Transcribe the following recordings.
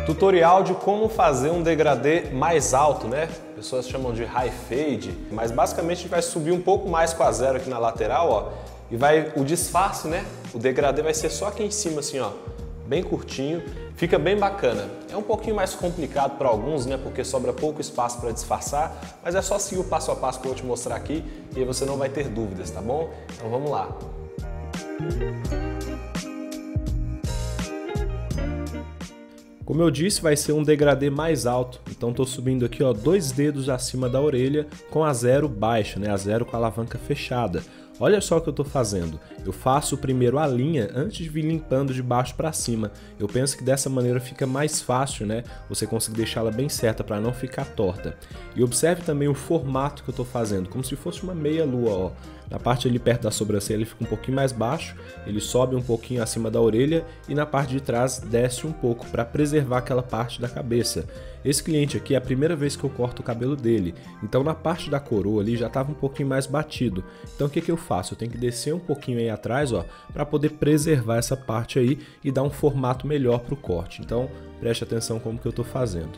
Tutorial de como fazer um degradê mais alto, né? Pessoas chamam de high fade, mas basicamente a gente vai subir um pouco mais com a zero aqui na lateral, ó, e o disfarce, né? O degradê vai ser só aqui em cima, assim, ó, bem curtinho, fica bem bacana. É um pouquinho mais complicado para alguns, né? Porque sobra pouco espaço para disfarçar, mas é só seguir o passo a passo que eu vou te mostrar aqui e aí você não vai ter dúvidas, tá bom? Então vamos lá. Como eu disse, vai ser um degradê mais alto, então estou subindo aqui, ó, 2 dedos acima da orelha com a zero baixa, né? A zero com a alavanca fechada. Olha só o que eu estou fazendo. Eu faço primeiro a linha antes de vir limpando de baixo para cima. Eu penso que dessa maneira fica mais fácil, né? Você conseguir deixá-la bem certa para não ficar torta. E observe também o formato que eu estou fazendo, como se fosse uma meia lua, ó. Na parte ali perto da sobrancelha ele fica um pouquinho mais baixo, ele sobe um pouquinho acima da orelha e na parte de trás desce um pouco para preservar aquela parte da cabeça. Esse cliente aqui é a primeira vez que eu corto o cabelo dele, então na parte da coroa ali já estava um pouquinho mais batido. Então o que eu faço? Eu tenho que descer um pouquinho aí atrás, ó, para poder preservar essa parte aí e dar um formato melhor para o corte. Então preste atenção como que eu estou fazendo.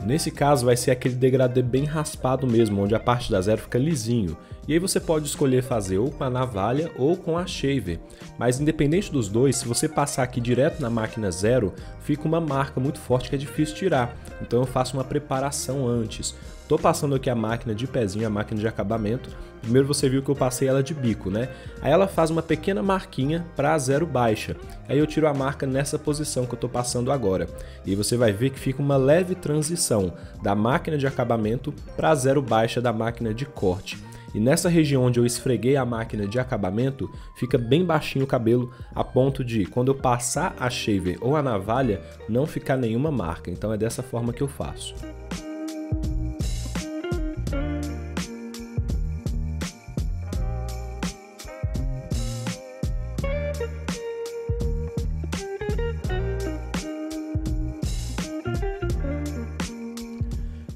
Nesse caso vai ser aquele degradê bem raspado mesmo, onde a parte da zero fica lisinho. E aí você pode escolher fazer ou com a navalha ou com a shaver. Mas independente dos dois, se você passar aqui direto na máquina zero, fica uma marca muito forte que é difícil tirar. Então eu faço uma preparação antes. Tô passando aqui a máquina de pezinho, a máquina de acabamento. Primeiro você viu que eu passei ela de bico, né? Aí ela faz uma pequena marquinha para a zero baixa. Aí eu tiro a marca nessa posição que eu tô passando agora. E você vai ver que fica uma leve transição da máquina de acabamento para a zero baixa da máquina de corte. E nessa região onde eu esfreguei a máquina de acabamento, fica bem baixinho o cabelo, a ponto de, quando eu passar a shaver ou a navalha, não ficar nenhuma marca. Então é dessa forma que eu faço.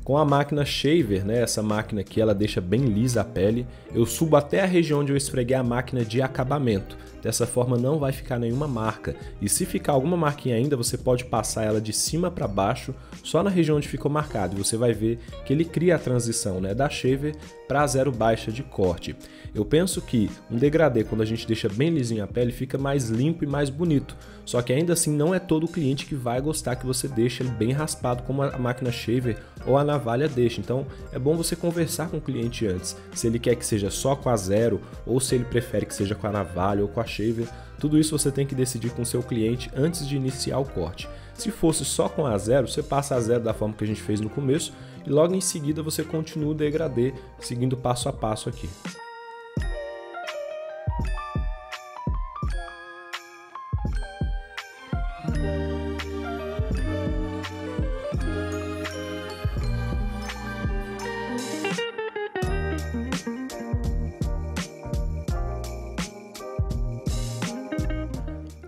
Com a máquina shaver, né, essa máquina aqui ela deixa bem lisa a pele, eu subo até a região onde eu esfreguei a máquina de acabamento. Dessa forma não vai ficar nenhuma marca. E se ficar alguma marquinha ainda, você pode passar ela de cima para baixo, só na região onde ficou marcado. E você vai ver que ele cria a transição, né, da shaver para a zero baixa de corte. Eu penso que um degradê, quando a gente deixa bem lisinho a pele, fica mais limpo e mais bonito. Só que ainda assim não é todo cliente que vai gostar que você deixe ele bem raspado como a máquina shaver ou a navalha deixa. Então é bom você conversar com o cliente antes, se ele quer que seja só com a zero ou se ele prefere que seja com a navalha ou com a shaver. Tudo isso você tem que decidir com o seu cliente antes de iniciar o corte. Se fosse só com a zero, você passa a zero da forma que a gente fez no começo e logo em seguida você continua o degradê seguindo passo a passo aqui.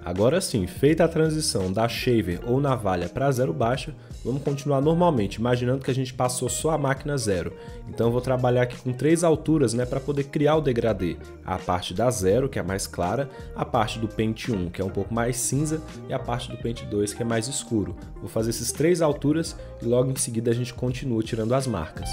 Agora sim, feita a transição da shaver ou navalha para zero baixa, vamos continuar normalmente, imaginando que a gente passou só a máquina zero. Então eu vou trabalhar aqui com 3 alturas, né, para poder criar o degradê. A parte da zero, que é mais clara, a parte do pente 1, que é um pouco mais cinza, e a parte do pente 2, que é mais escuro. Vou fazer esses 3 alturas e logo em seguida a gente continua tirando as marcas.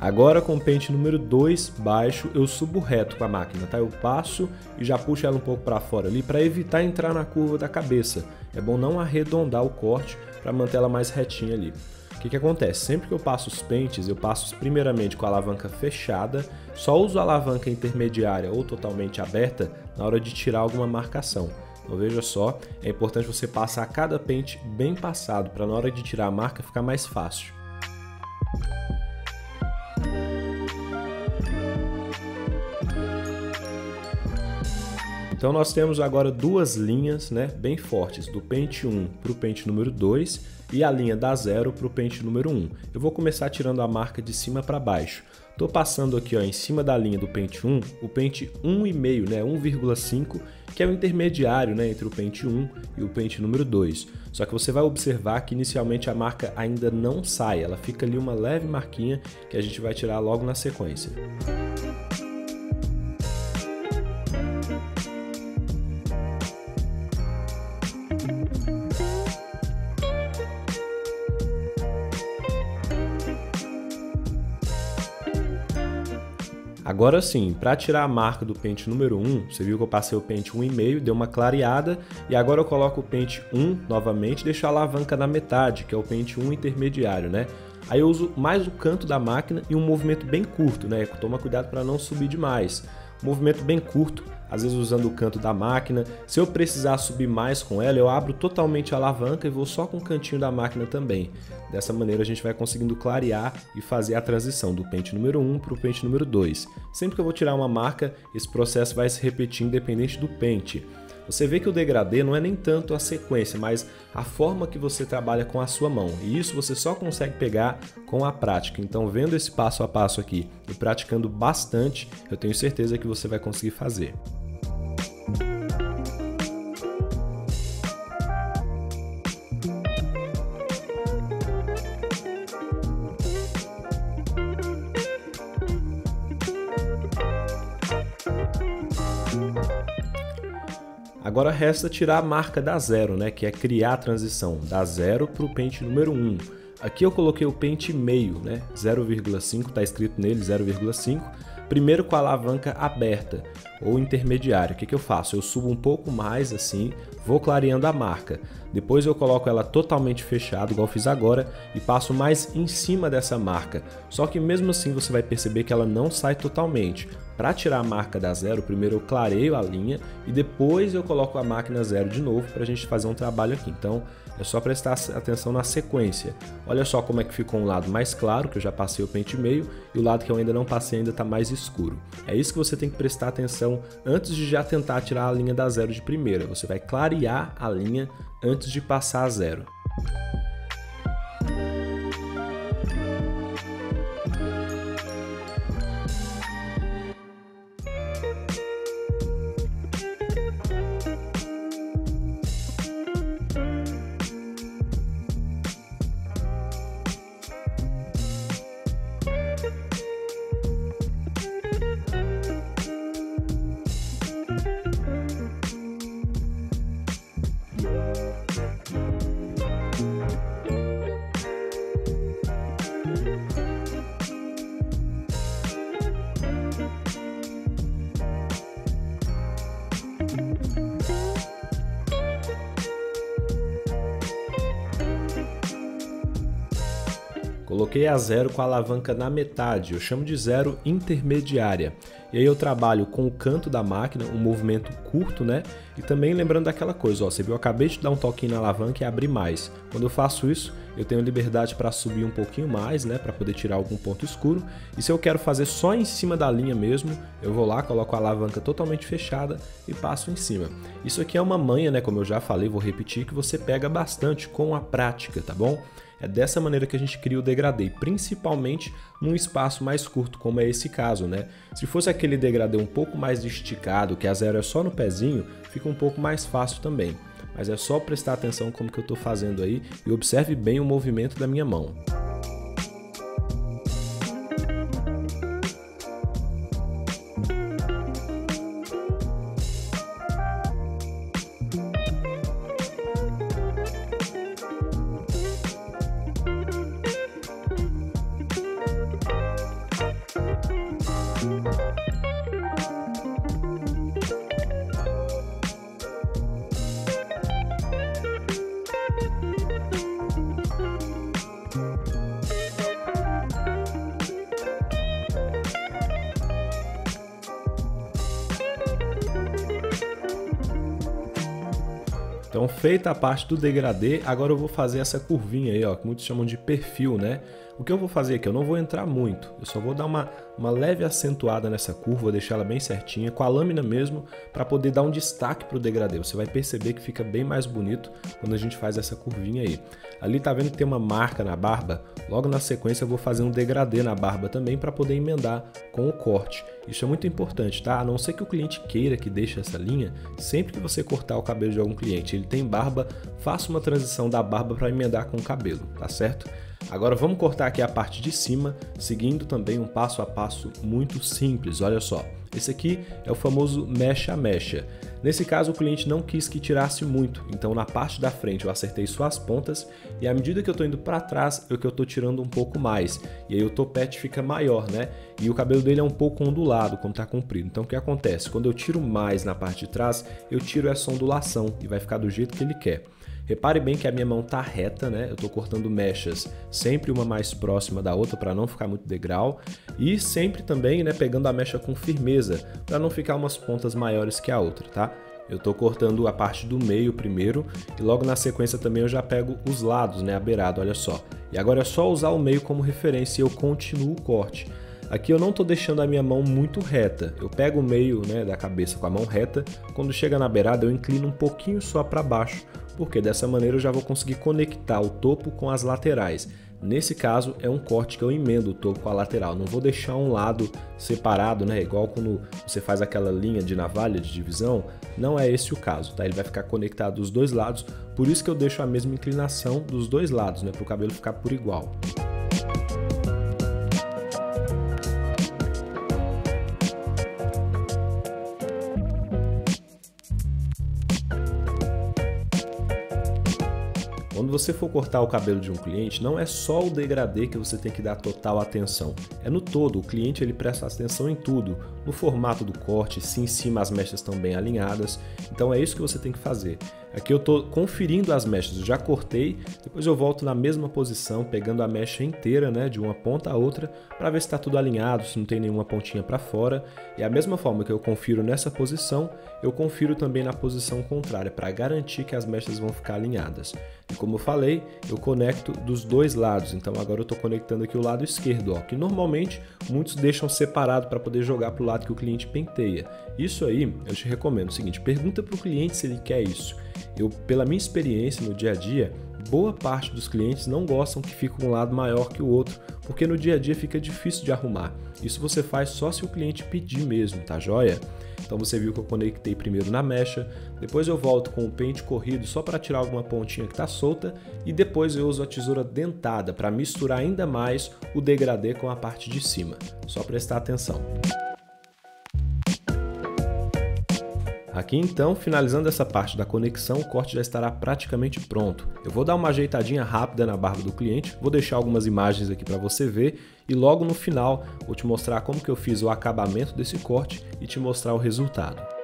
Agora com o pente número 2 baixo, eu subo reto com a máquina, tá? Eu passo e já puxo ela um pouco para fora ali para evitar entrar na curva da cabeça. É bom não arredondar o corte para manter ela mais retinha ali. O que acontece? Sempre que eu passo os pentes, eu passo primeiramente com a alavanca fechada, só uso a alavanca intermediária ou totalmente aberta na hora de tirar alguma marcação. Então veja só, é importante você passar cada pente bem passado para na hora de tirar a marca ficar mais fácil. Então nós temos agora duas linhas, né, bem fortes, do pente 1 para o pente número 2 e a linha da 0 para o pente número 1. Eu vou começar tirando a marca de cima para baixo. Estou passando aqui ó, em cima da linha do pente 1, o pente 1,5, né, 1,5, que é o intermediário, né, entre o pente 1 e o pente número 2. Só que você vai observar que inicialmente a marca ainda não sai, ela fica ali uma leve marquinha que a gente vai tirar logo na sequência. Agora sim, para tirar a marca do pente número 1, você viu que eu passei o pente 1,5, deu uma clareada, e agora eu coloco o pente 1 novamente, deixo a alavanca na metade, que é o pente 1 intermediário, né? Aí eu uso mais o canto da máquina e um movimento bem curto, né? Toma cuidado para não subir demais. Movimento bem curto, às vezes usando o canto da máquina. Se eu precisar subir mais com ela, eu abro totalmente a alavanca e vou só com o cantinho da máquina também. Dessa maneira a gente vai conseguindo clarear e fazer a transição do pente número 1 para o pente número 2. Sempre que eu vou tirar uma marca, esse processo vai se repetir independente do pente. Você vê que o degradê não é nem tanto a sequência, mas a forma que você trabalha com a sua mão. E isso você só consegue pegar com a prática. Então, vendo esse passo a passo aqui e praticando bastante, eu tenho certeza que você vai conseguir fazer. Agora resta tirar a marca da 0, né, que é criar a transição da 0 para o pente número 1. Aqui eu coloquei o pente meio, né, 0,5, está escrito nele 0,5, primeiro com a alavanca aberta ou intermediária. O que eu faço? Eu subo um pouco mais assim, vou clareando a marca. Depois eu coloco ela totalmente fechada, igual eu fiz agora, e passo mais em cima dessa marca. Só que mesmo assim você vai perceber que ela não sai totalmente. Para tirar a marca da 0, primeiro eu clareio a linha e depois eu coloco a máquina 0 de novo para a gente fazer um trabalho aqui. Então é só prestar atenção na sequência. Olha só como é que ficou um lado mais claro, que eu já passei o pente meio, e o lado que eu ainda não passei ainda está mais escuro. É isso que você tem que prestar atenção antes de já tentar tirar a linha da 0 de primeira. Você vai clarear a linha antes de passar a 0. Coloquei a 0 com a alavanca na metade, eu chamo de 0 intermediária. E aí eu trabalho com o canto da máquina, um movimento curto, né? E também lembrando daquela coisa, ó, você viu, eu acabei de dar um toquinho na alavanca e abrir mais. Quando eu faço isso, eu tenho liberdade para subir um pouquinho mais, né? Para poder tirar algum ponto escuro. E se eu quero fazer só em cima da linha mesmo, eu vou lá, coloco a alavanca totalmente fechada e passo em cima. Isso aqui é uma manha, né? Como eu já falei, vou repetir, que você pega bastante com a prática, tá bom? É dessa maneira que a gente cria o degradê, principalmente num espaço mais curto, como é esse caso, né? Se fosse aquele degradê um pouco mais esticado, que a 0 é só no pezinho, fica um pouco mais fácil também. Mas é só prestar atenção como que eu estou fazendo aí e observe bem o movimento da minha mão. Então, feita a parte do degradê, agora eu vou fazer essa curvinha aí, ó, que muitos chamam de perfil, né? O que eu vou fazer aqui? Eu não vou entrar muito, eu só vou dar uma leve acentuada nessa curva, deixar ela bem certinha, com a lâmina mesmo, para poder dar um destaque para o degradê. Você vai perceber que fica bem mais bonito quando a gente faz essa curvinha aí. Ali tá vendo que tem uma marca na barba? Logo na sequência eu vou fazer um degradê na barba também para poder emendar com o corte. Isso é muito importante, tá? A não ser que o cliente queira que deixe essa linha, sempre que você cortar o cabelo de algum cliente, ele tem barba, faça uma transição da barba para emendar com o cabelo, tá certo? Agora vamos cortar aqui a parte de cima, seguindo também um passo a passo muito simples, olha só. Esse aqui é o famoso mecha a mecha. Nesse caso o cliente não quis que tirasse muito, então na parte da frente eu acertei só as pontas e à medida que eu estou indo para trás é que eu estou tirando um pouco mais. E aí o topete fica maior, né? E o cabelo dele é um pouco ondulado quando está comprido. Então o que acontece? Quando eu tiro mais na parte de trás, eu tiro essa ondulação e vai ficar do jeito que ele quer. Repare bem que a minha mão tá reta, né? Eu tô cortando mechas, sempre uma mais próxima da outra para não ficar muito degrau e sempre também, né, pegando a mecha com firmeza para não ficar umas pontas maiores que a outra, tá? Eu tô cortando a parte do meio primeiro e logo na sequência também eu já pego os lados, né, a beirada, olha só. E agora é só usar o meio como referência e eu continuo o corte. Aqui eu não estou deixando a minha mão muito reta, eu pego o meio, né, da cabeça com a mão reta, quando chega na beirada eu inclino um pouquinho só para baixo, porque dessa maneira eu já vou conseguir conectar o topo com as laterais. Nesse caso é um corte que eu emendo o topo com a lateral, não vou deixar um lado separado, né, igual quando você faz aquela linha de navalha de divisão, não é esse o caso, tá? Ele vai ficar conectado dos dois lados, por isso que eu deixo a mesma inclinação dos dois lados, né, para o cabelo ficar por igual. Quando você for cortar o cabelo de um cliente, não é só o degradê que você tem que dar total atenção. É no todo, o cliente ele presta atenção em tudo, no formato do corte, se em cima as mechas estão bem alinhadas. Então é isso que você tem que fazer. Aqui eu estou conferindo as mechas, eu já cortei, depois eu volto na mesma posição, pegando a mecha inteira, né, de uma ponta a outra, para ver se está tudo alinhado, se não tem nenhuma pontinha para fora. E a mesma forma que eu confiro nessa posição, eu confiro também na posição contrária, para garantir que as mechas vão ficar alinhadas. E como eu falei, eu conecto dos dois lados, então agora eu estou conectando aqui o lado esquerdo, ó, que normalmente muitos deixam separado para poder jogar para o lado que o cliente penteia. Isso aí, eu te recomendo o seguinte, pergunta para o cliente se ele quer isso. Pela minha experiência no dia a dia, boa parte dos clientes não gostam que fique um lado maior que o outro, porque no dia a dia fica difícil de arrumar. Isso você faz só se o cliente pedir mesmo, tá joia? Então você viu que eu conectei primeiro na mecha, depois eu volto com o pente corrido só para tirar alguma pontinha que está solta e depois eu uso a tesoura dentada para misturar ainda mais o degradê com a parte de cima. Só prestar atenção. Aqui então, finalizando essa parte da conexão, o corte já estará praticamente pronto. Eu vou dar uma ajeitadinha rápida na barba do cliente, vou deixar algumas imagens aqui para você ver e logo no final vou te mostrar como que eu fiz o acabamento desse corte e te mostrar o resultado.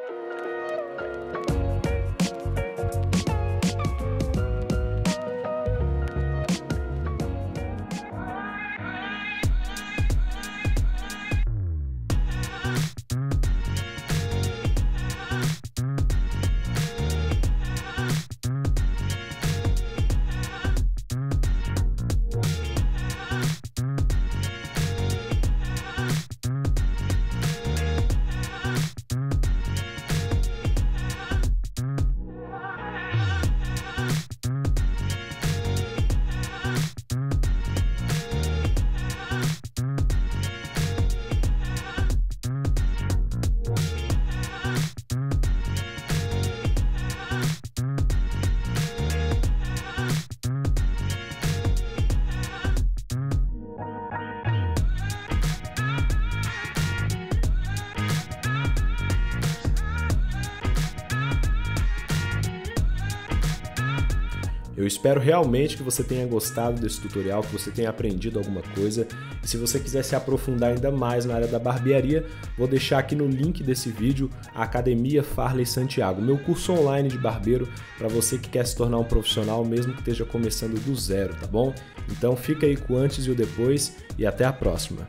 Eu espero realmente que você tenha gostado desse tutorial, que você tenha aprendido alguma coisa. E se você quiser se aprofundar ainda mais na área da barbearia, vou deixar aqui no link desse vídeo a Academia Farley Santiago, meu curso online de barbeiro para você que quer se tornar um profissional mesmo que esteja começando do zero, tá bom? Então fica aí com o antes e o depois e até a próxima.